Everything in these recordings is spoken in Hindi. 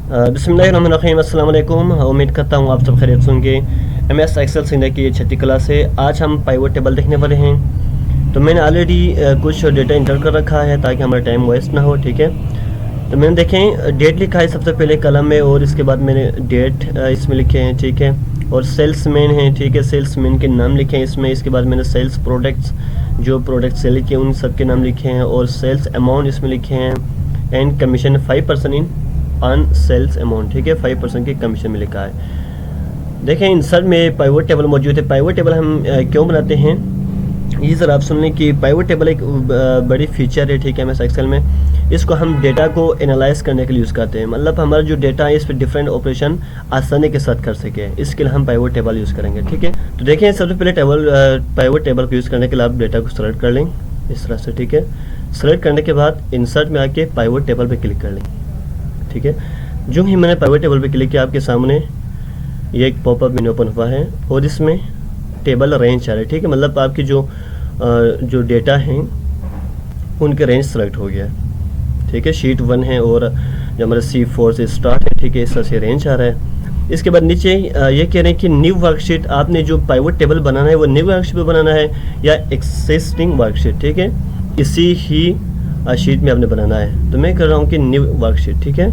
बिस्मिल्लाहिर्रहमानिर्रहीम, अस्सलाम वालेकुम। उम्मीद करता हूँ आप सब खैरियत से होंगे। MS एक्सेल सीखने की 6ठी क्लास है। आज हम पाइवट टेबल देखने वाले हैं। तो मैंने ऑलरेडी कुछ डेटा इंटर कर रखा है ताकि हमारा टाइम वेस्ट ना हो, ठीक है। तो मैंने देखें डेट लिखा है सबसे पहले कलम में, और इसके बाद मैंने डेट इसमें लिखे हैं, ठीक है। और सेल्समैन है, ठीक है, सेल्समैन के नाम लिखे हैं इसमें। इसके बाद मैंने सेल्स प्रोडक्ट्स, जो प्रोडक्ट सेल किए उन सब के नाम लिखे हैं, और सेल्स अमाउंट इसमें लिखे हैं। And commission 5% in on sales amount, ठीक है, 5% की कमीशन में लिखा है। देखें इंसर्ट में पाइवट टेबल मौजूद है। पाइवट टेबल हम क्यों बनाते हैं ये सर आप सुन लें कि पाइवट टेबल एक बड़ी फीचर है, ठीक है, MS एक्सेल में। इसको हम डेटा को एनालाइज करने के लिए यूज़ करते हैं, मतलब हमारा जो डेटा है इस पर डिफरेंट ऑपरेशन आसानी के साथ कर सके, इसके लिए हम पाइवट टेबल यूज़ करेंगे, ठीक है। तो देखें सबसे पहले पाइवट टेबल को यूज़ करने के लिए आप डेटा को सेलेक्ट कर लें इस तरह से, ठीक है। सेलेक्ट करने के बाद इंसर्ट में आके पाइवट टेबल पर क्लिक कर लें, ठीक है। जो ही मैंने पाइवट टेबल पे क्लिक किया आपके सामने ये एक पॉपअप मेन्यू ओपन हुआ है, और इसमें टेबल रेंज आ रहा है, ठीक है। मतलब आपकी जो डेटा हैं उनके रेंज सेलेक्ट हो गया है, ठीक है। शीट 1 है और जो हमारा C4 से स्टार्ट है, ठीक है, इस तरह से रेंज आ रहा है। इसके बाद नीचे ये कह रहे हैं कि न्यू वर्कशीट, आपने जो पाइवट टेबल बनाना है वो न्यू वर्कशीट पे बनाना है या एक्सिस्टिंग वर्कशीट, ठीक है, इसी ही शीट में आपने बनाना है। तो मैं कर रहा हूँ कि न्यू वर्कशीट, ठीक है।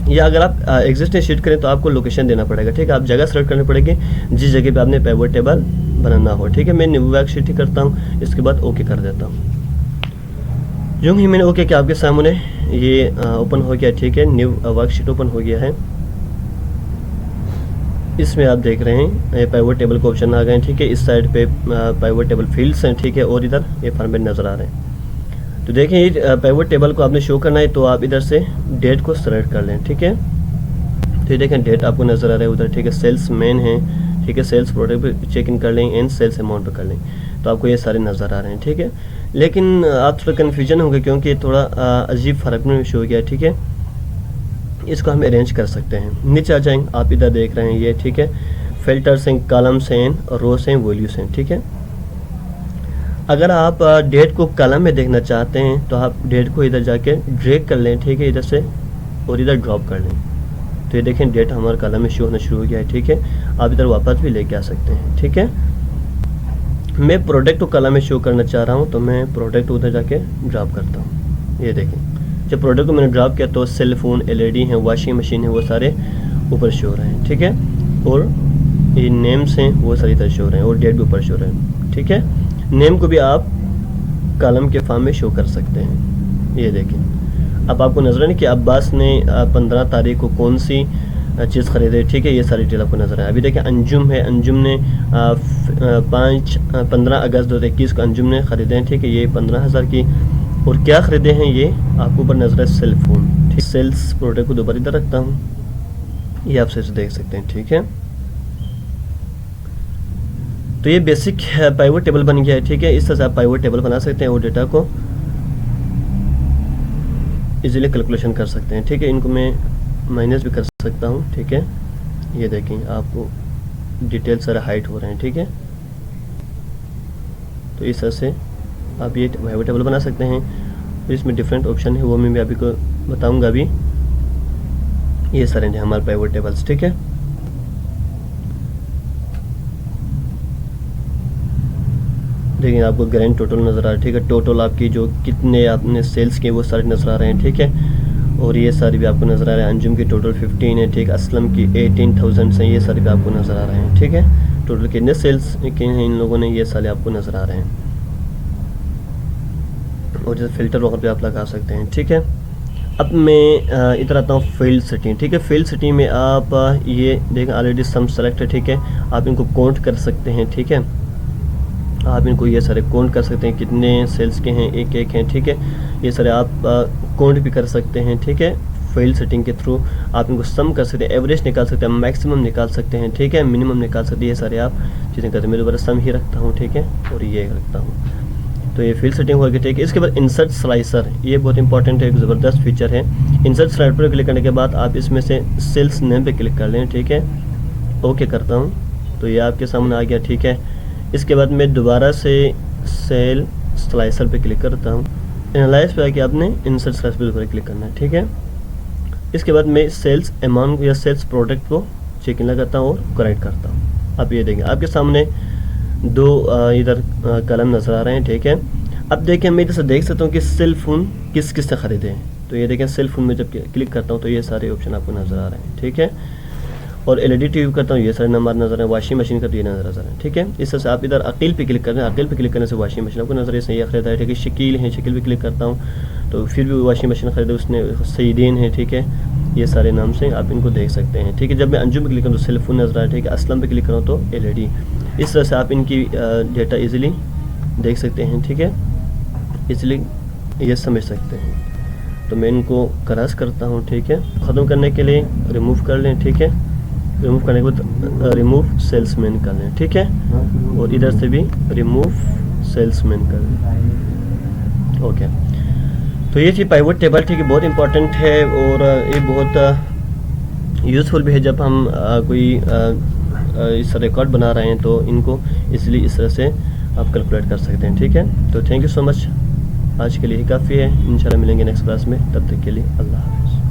या अगर आप एग्जिस्टिंग शीट करें तो आपको लोकेशन देना पड़ेगा, ठीक है। आप जगह सेलेक्ट करनी पड़ेगी जिस जगह पे आपने पाइवट टेबल बनाना हो, ठीक है। मैं न्यू वर्कशीट ही करता हूँ, इसके बाद ओके कर देता हूँ। जो ही मैंने ओके किया आपके सामने ये ओपन हो गया, ठीक है, न्यू वर्कशीट ओपन हो गया है। इसमें आप देख रहे हैं पाइवट टेबल का ऑप्शन आ गए, ठीक है। इस साइड पे पाइवट टेबल फील्ड्स हैं, ठीक है, और इधर ये फॉर्मेट नज़र आ रहे हैं। तो देखें ये पाइवट टेबल को आपने शो करना है तो आप इधर से डेट को सेलेक्ट कर लें, ठीक है। तो ये देखें डेट आपको नज़र आ रहा है उधर, ठीक है। सेल्स मैन है, ठीक है, सेल्स प्रोडक्ट पे चेक इन कर लें, एंड सेल्स अमाउंट पे कर लें, तो आपको ये सारे नज़र आ रहे हैं, ठीक है। लेकिन आप थोड़ा कन्फ्यूजन होंगे क्योंकि थोड़ा अजीब फ़र्क में शो हो गया, ठीक है। इसको हम अरेंज कर सकते हैं। नीचे आ जाएंगे, आप इधर देख रहे हैं ये, ठीक है, फिल्टर्स हैं, कॉलम्स हैं, रोस हैं, वैल्यूज हैं, ठीक है। अगर आप डेट को कॉलम में देखना चाहते हैं तो आप डेट को इधर जाके ड्रैग कर लें, ठीक है, इधर से, और इधर ड्रॉप कर लें। तो ये देखें डेट हमारे कॉलम में शो होना शुरू हो गया है, ठीक है। आप इधर वापस भी लेके आ सकते हैं, ठीक है। मैं प्रोडक्ट को कॉलम में शो करना चाह रहा हूँ तो मैं प्रोडक्ट उधर जाके ड्रॉप करता हूँ। ये देखें जब प्रोडक्ट को मैंने ड्रॉप किया तो सेल फोन, LED हैं, वॉशिंग मशीन है, वो सारे ऊपर शो हो रहे हैं, ठीक है। और ये नेम्स हैं वो सारी इधर शो हो रहे हैं, और डेट भी ऊपर शो हो रहे हैं, ठीक है। नेम को भी आप कॉलम के फॉर्म में शो कर सकते हैं। ये देखें अब आपको नजर है कि अब्बास ने 15 तारीख को कौन सी चीज़ ख़रीदे, ठीक है। ये सारी डिटेल आपको नजर है। अभी देखें अंजुम है, अंजुम ने 15 अगस्त 2021 को अंजुम ने ख़रीदे हैं, ठीक है, ये 15,000 की। और क्या ख़रीदे हैं ये आपको ऊपर नजर है, सेल फोन, ठीक। सेल्स प्रोडक्ट को दोबारा इधर रखता हूँ, ये आप से देख सकते हैं, ठीक है। तो ये बेसिक पाइवट टेबल बन गया है, ठीक है। इस तरह से आप पाइवट टेबल बना सकते हैं और डेटा को इजीली कैलकुलेशन कर सकते हैं, ठीक है। इनको मैं माइनस भी कर सकता हूँ, ठीक है। ये देखें आपको डिटेल सारे हाइट हो रहे हैं, ठीक है। तो इस तरह से आप ये पाइवट टेबल बना सकते हैं। तो इसमें डिफरेंट ऑप्शन है, वो मैं भी अभी को बताऊँगा। अभी ये सारे हैं हमारे पाइवट टेबल्स, ठीक है। देखिए आपको ग्रैंड टोटल नज़र आ रहा है, ठीक है। टोटल आपकी जो कितने आपने सेल्स किए वो सारे नज़र आ रहे हैं, ठीक है। और ये सारे भी आपको नज़र आ रहे हैं। अंजुम की टोटल 15 है, ठीक। असलम की 18,000 से, ये सारे भी आपको नज़र आ रहे हैं, ठीक है। टोटल कितने सेल्स किए हैं इन लोगों ने, ये सारे आपको नज़र आ रहे हैं। और जैसे फिल्टर वगैरह भी आप लगा सकते हैं, ठीक है। अब मैं इधर आता हूँ फील्ड सेटिंग, ठीक है। फील्ड सेटिंग में आप ये देखें ऑलरेडी सम सेलेक्ट है, ठीक है। आप इनको काउंट कर सकते हैं, ठीक है। आप इनको ये सारे काउंट कर सकते हैं कितने सेल्स के हैं, एक एक हैं, ठीक है। ये सारे आप काउंट भी कर सकते हैं, ठीक है। फील्ड सेटिंग के थ्रू आप इनको सम कर सकते हैं, एवरेज निकाल सकते हैं, मैक्सिमम निकाल सकते हैं, ठीक है, मिनिमम निकाल सकते हैं। ये सारे आप चीज़ें करते हैं। मैं दोबारा सम ही रखता हूँ, ठीक है, और ये रखता हूँ। तो ये फील्ड सेटिंग हो गई, ठीक है। इसके बाद इंसर्ट स्लाइसर, ये बहुत इंपॉर्टेंट है, एक ज़बरदस्त फीचर है। इंसर्ट स्लाइडर पर क्लिक करने के बाद आप इसमें से सेल्स नेम पे क्लिक कर लें, ठीक है। ओके करता हूँ तो ये आपके सामने आ गया, ठीक है। इसके बाद मैं दोबारा से सेल स्लाइसर पे क्लिक करता हूँ। एनालाइज पे आके आपने इंसर्ट स्लाइसर पे क्लिक करना है, ठीक है। इसके बाद मैं सेल्स अमाउंट या सेल्स प्रोडक्ट को चेक इन लगाता हूँ और करेक्ट करता हूँ। आप ये देखें आपके सामने दो इधर कलम नज़र आ रहे हैं, ठीक है। अब देखें मैं इधर से देख सकता हूँ कि सेल फ़ोन किस किस से ख़रीदे हैं। तो ये देखें सेल फ़ोन में जब क्लिक करता हूँ तो ये सारे ऑप्शन आपको नज़र आ रहे हैं, ठीक है। और LED टीवी करता हूँ, ये सारे नंबर नज़र आ रहे हैं। वॉशिंग मशीन का तो ये नज़र आ रहे हैं, ठीक है। इस तरह से आप इधर अकील पे क्लिक करते हैं, अकील पे क्लिक करने से वॉशिंग मशीन आपको नज़र ये ख़रीदा है, ठीक है। शकील है, शकील पे क्लिक करता हूँ तो फिर भी वॉशिंग मशीन ख़रीदा उसने। सईदीन है, ठीक है। ये सारे नाम से आप इनको देख सकते हैं, ठीक है। जब मैं अंजुम पे क्लिक करूँ तो सेल फ़ोन नज़र आ रहा है, ठीक है। असलम पे क्लिक करूँ तो LED। इस तरह से आप इनकी डेटा ईज़िली देख सकते हैं, ठीक है। इसलिए ये समझ सकते हैं। तो मैं इनको क्रॉस करता हूँ, ठीक है। ख़त्म करने के लिए रिमूव कर लें, ठीक है। रिमूव करने के बाद रिमूव सेल्समैन कर लें, ठीक है। और इधर से भी रिमूव सेल्समैन कर लें, ओके। तो ये थी पाइवट टेबल, ठीक है। बहुत इंपॉर्टेंट है और ये बहुत यूज़फुल भी है जब हम कोई इस रिकॉर्ड बना रहे हैं तो इनको इसलिए इस तरह से आप कैलकुलेट कर सकते हैं, ठीक है। तो थैंक यू सो मच। आज के लिए काफ़ी है, इंशाल्लाह मिलेंगे नेक्स्ट क्लास में। तब तक के लिए अल्लाह हाफ़िज़।